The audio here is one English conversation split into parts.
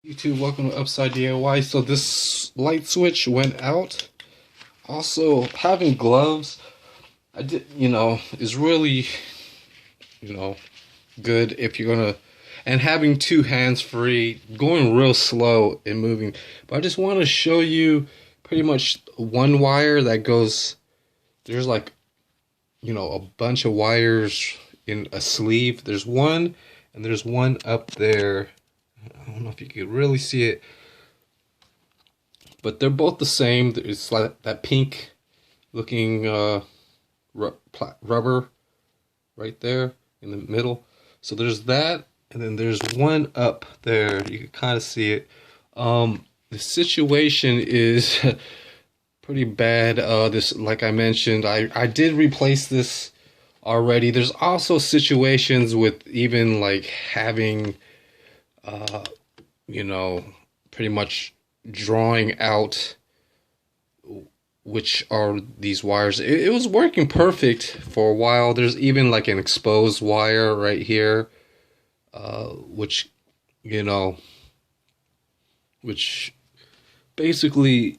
YouTube, welcome to Upside DIY. So this light switch went out. Also, having gloves, is really, you know, good if you're gonna, and having two hands free, going real slow and moving. But I just want to show you pretty much one wire that goes, there's like, a bunch of wires in a sleeve. There's one, and there's one up there. I don't know if you could really see it, but they're both the same. It's like that pink looking rubber right there in the middle. So there's that, and then there's one up there. You can kind of see it. The situation is pretty bad. This, like I mentioned, I did replace this already. There's also situations with even like having pretty much drawing out which are these wires. It was working perfect for a while. There's even like an exposed wire right here, which, which basically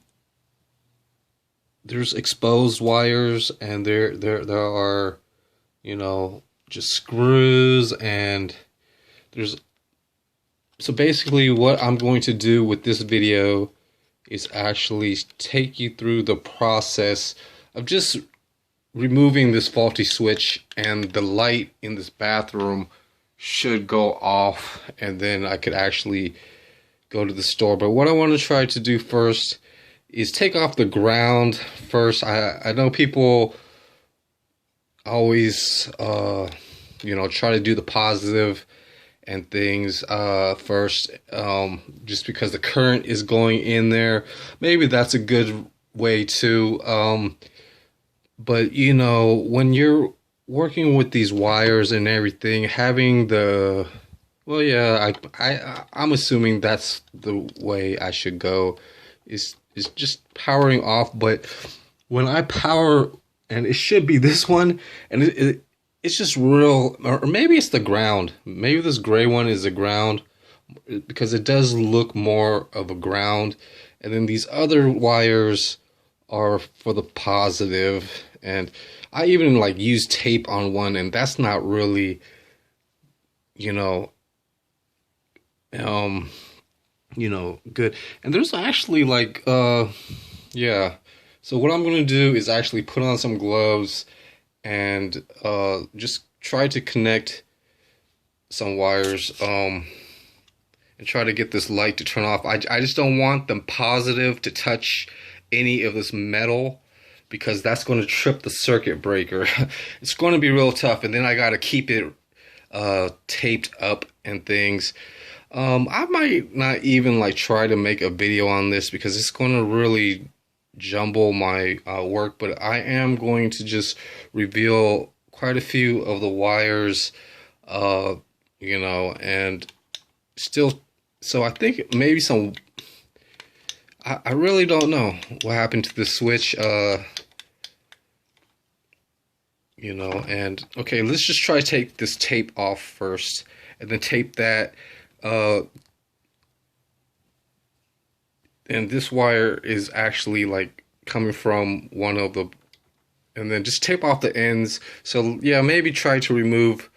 there's exposed wires, and there are, just screws, and there's. So basically what I'm going to do with this video is actually take you through the process of just removing this faulty switch, and the light in this bathroom should go off, and then I could actually go to the store. But what I want to try to do first is take off the ground first. I know people always try to do the positive and things first, just because the current is going in there. Maybe that's a good way too, but when you're working with these wires and everything, having the, well, yeah, I'm assuming that's the way I should go, is just powering off. But when I power, and it should be this one, and it's just real, or maybe it's the ground. Maybe this gray one is the ground, because it does look more of a ground. And then these other wires are for the positive. And I even like use tape on one, and that's not really, good. And there's actually like, yeah. So what I'm going to do is actually put on some gloves and just try to connect some wires, and try to get this light to turn off. I just don't want the positive to touch any of this metal, because that's going to trip the circuit breaker. It's going to be real tough, and then I got to keep it taped up and things. I might not even like try to make a video on this, because it's going to really jumble my work, but I am going to just reveal quite a few of the wires, and still, so I think maybe some, I really don't know what happened to the switch, and okay, let's just try to take this tape off first, and then tape that, and this wire is actually like coming from one of the, and then just tape off the ends. So yeah, maybe try to remove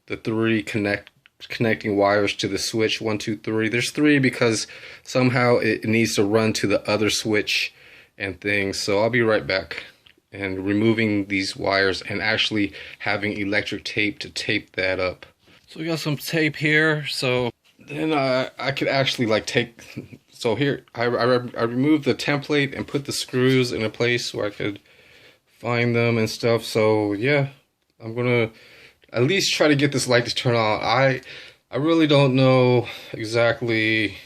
the three connecting wires to the switch. 1, 2, 3. There's 3 because somehow it needs to run to the other switch and things. So I'll be right back, and removing these wires and actually having electric tape to tape that up. So we got some tape here, so then I could actually like take, so here I removed the template and put the screws in a place where I could find them and stuff. So yeah, I'm gonna at least try to get this light to turn on. I really don't know exactly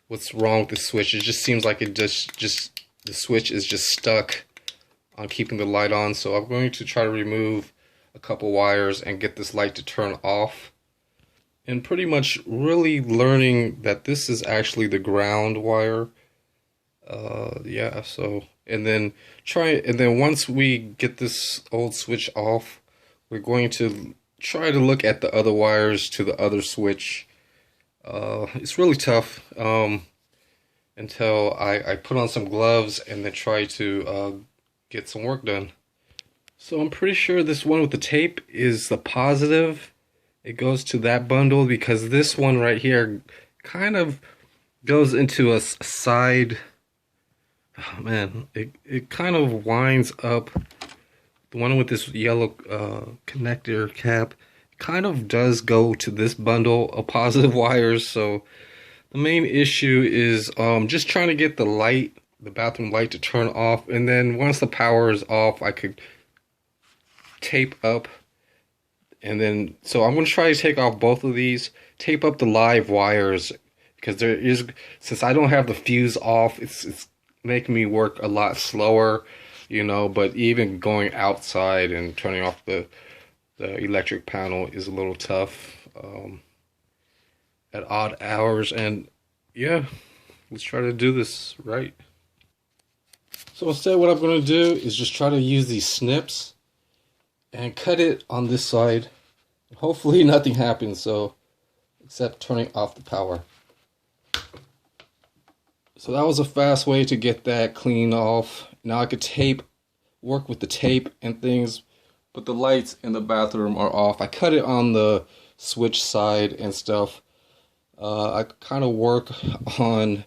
what's wrong with the switch. It just seems like it just the switch is just stuck on keeping the light on. So I'm going to try to remove a couple wires and get this light to turn off. And pretty much really learning that this is actually the ground wire. Yeah, so, and then once we get this old switch off, we're going to try to look at the other wires to the other switch, It's really tough until I put on some gloves and then try to get some work done. So I'm pretty sure this one with the tape is the positive. It goes to that bundle because this one right here kind of goes into a side. Oh man, it kind of winds up. The one with this yellow connector cap kind of does go to this bundle of positive wires. So the main issue is just trying to get the bathroom light to turn off, and then once the power is off, I could tape up. And then, so I'm going to try to take off both of these, tape up the live wires, because since I don't have the fuse off, it's making me work a lot slower, but even going outside and turning off the electric panel is a little tough at odd hours. And yeah, let's try to do this right. So instead, what I'm going to do is just try to use these snips and cut it on this side. Hopefully nothing happens, except turning off the power. So that was a fast way to get that clean off. Now I could work with the tape and things, but the lights in the bathroom are off. I cut it on the switch side and stuff. I kind of work on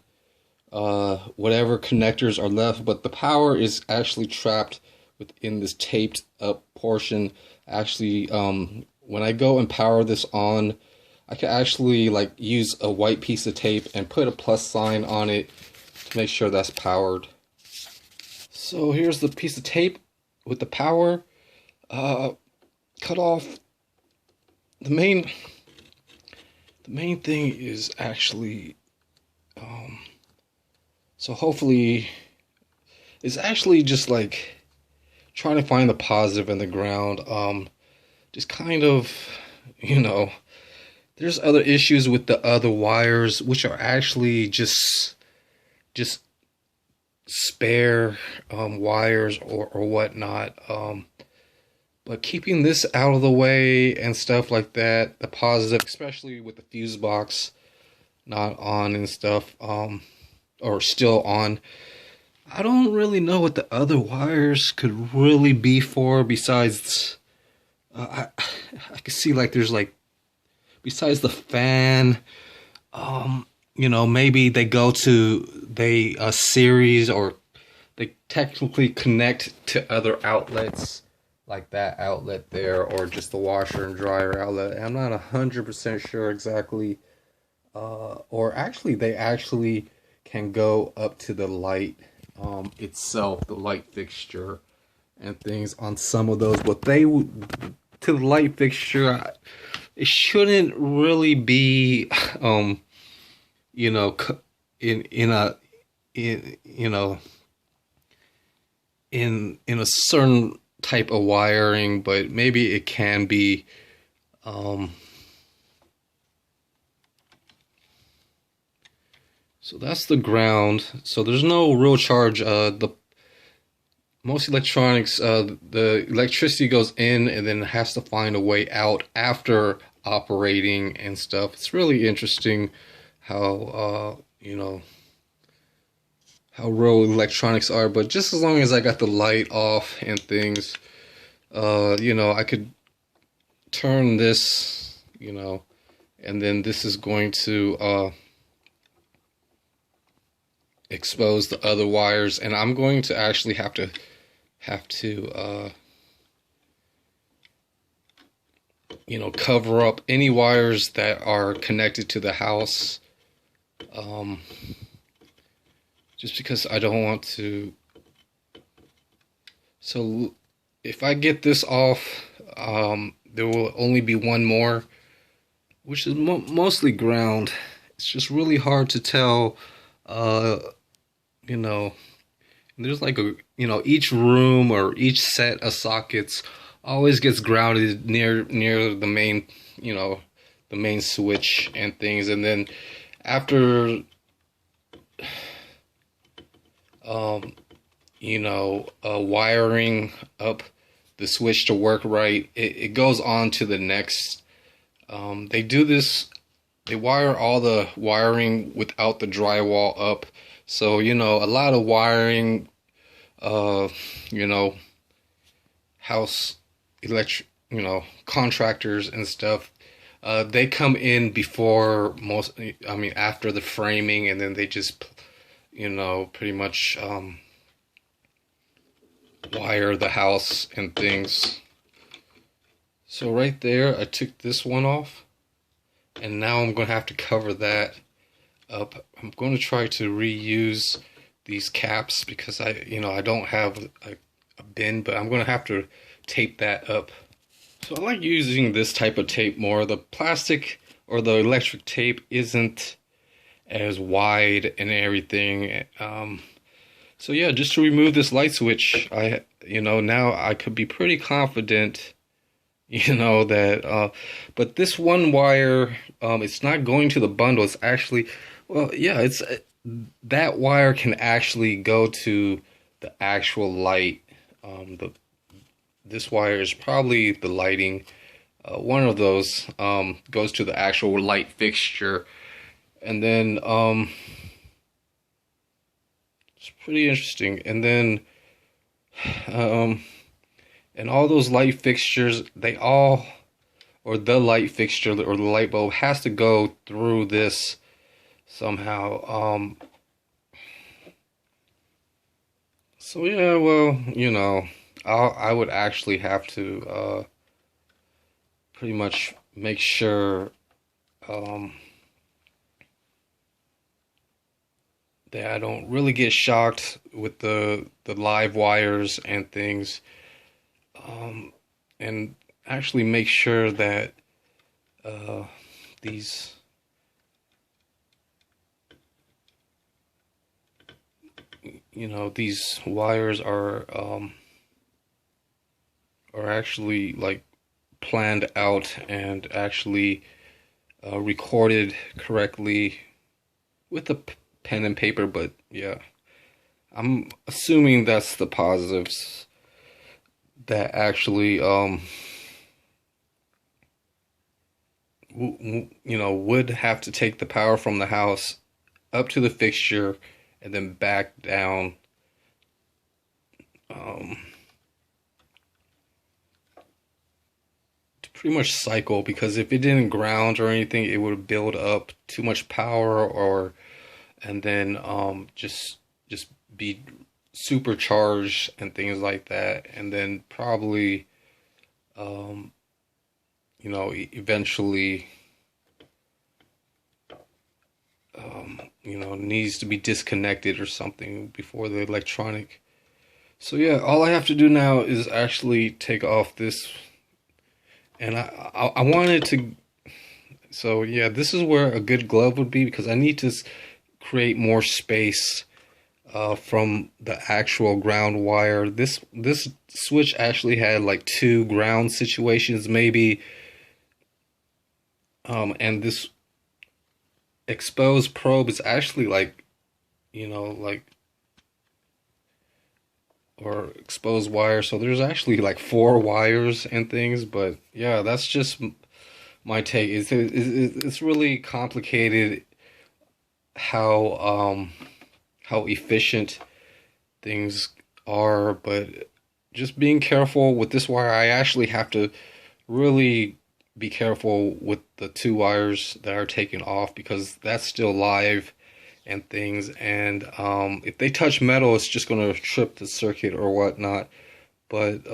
whatever connectors are left, but the power is actually trapped within this taped up portion. Actually, when I go and power this on, I can actually use a white piece of tape and put a plus sign on it to make sure that's powered. So here's the piece of tape with the power cut off. The main thing is actually so hopefully it's actually just trying to find the positive in the ground. Just kind of, there's other issues with the other wires, which are actually just spare wires or whatnot. But keeping this out of the way and stuff like that, the positive, especially with the fuse box not on and stuff, or still on, I don't really know what the other wires could really be for besides I can see there's besides the fan, maybe they go to a series, or they technically connect to other outlets like that outlet there, or just the washer and dryer outlet. I'm not 100% sure exactly, or actually they actually can go up to the light itself, the light fixture and things on some of those, but to the light fixture, it shouldn't really be in a certain type of wiring, but maybe it can be so that's the ground. So there's no real charge. Most electronics, the electricity goes in and then has to find a way out after operating and stuff. It's really interesting how how real electronics are. But just as long as I got the light off and things, I could turn this, and then this is going to expose the other wires, and I'm going to actually have to cover up any wires that are connected to the house, just because I don't want to. So if I get this off, there will only be one more, which is mostly ground. It's just really hard to tell, there's each room or each set of sockets always gets grounded near the main, the main switch and things. And then after, wiring up the switch to work right, it goes on to the next. They do this they wire all the wiring without the drywall up. So, you know, a lot of wiring, you know, house electric, you know, contractors and stuff, they come in before most, I mean, after the framing, and then they just, you know, pretty much wire the house and things. So right there, I took this one off, and now I'm going to have to cover that up. I'm going to try to reuse these caps because I don't have a bin, but I'm going to have to tape that up. So I like using this type of tape more. The plastic or the electric tape isn't as wide and everything. So yeah, just to remove this light switch, now I could be pretty confident, that, but this one wire, it's not going to the bundle. It's actually, well, yeah, that wire can actually go to the actual light. This wire is probably the lighting. One of those goes to the actual light fixture, and then it's pretty interesting. And then and all those light fixtures, or the light fixture or the light bulb has to go through this somehow. So yeah, well, I would actually have to pretty much make sure that I don't really get shocked with the live wires and things, and actually make sure that these these wires are actually like planned out and actually recorded correctly with the pen and paper. But yeah, I'm assuming that's the positives, that actually would have to take the power from the house up to the fixture and then back down to pretty much cycle, because if it didn't ground or anything, it would build up too much power, and then just be supercharged and things like that, and then probably eventually needs to be disconnected or something before the electronic. So yeah, all I have to do now is actually take off this, and I wanted to. So yeah, this is where a good glove would be, because I need to create more space from the actual ground wire. This switch actually had like 2 ground situations maybe, and this exposed probe is actually or exposed wire, so there's actually like 4 wires and things. But yeah, that's just my take. It's really complicated how efficient things are, but just being careful with this wire. I actually have to really be careful with the 2 wires that are taken off, because that's still live and things, and if they touch metal, it's just going to trip the circuit or whatnot. But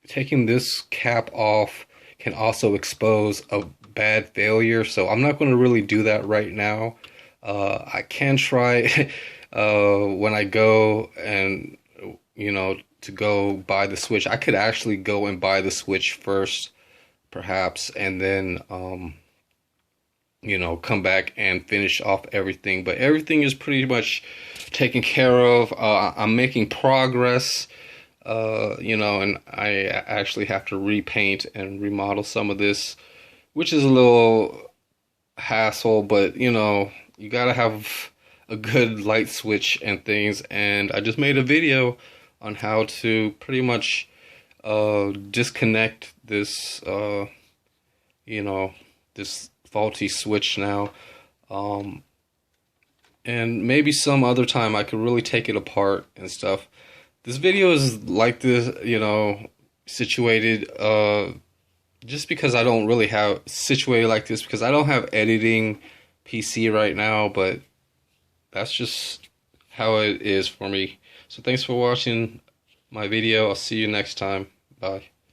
taking this cap off can also expose a bad failure, so I'm not going to really do that right now. I can try when I go and to go buy the switch. I could actually go and buy the switch first, perhaps, and then come back and finish off everything. But everything is pretty much taken care of. I'm making progress, and I actually have to repaint and remodel some of this, which is a little hassle, but you gotta have a good light switch and things. And I just made a video on how to pretty much disconnect this this faulty switch now. And maybe some other time I could really take it apart and stuff. This video is like this, you know, situated just because I don't really have situated like this because I don't have editing PC right now, but that's just how it is for me. So thanks for watching my video. I'll see you next time. Bye.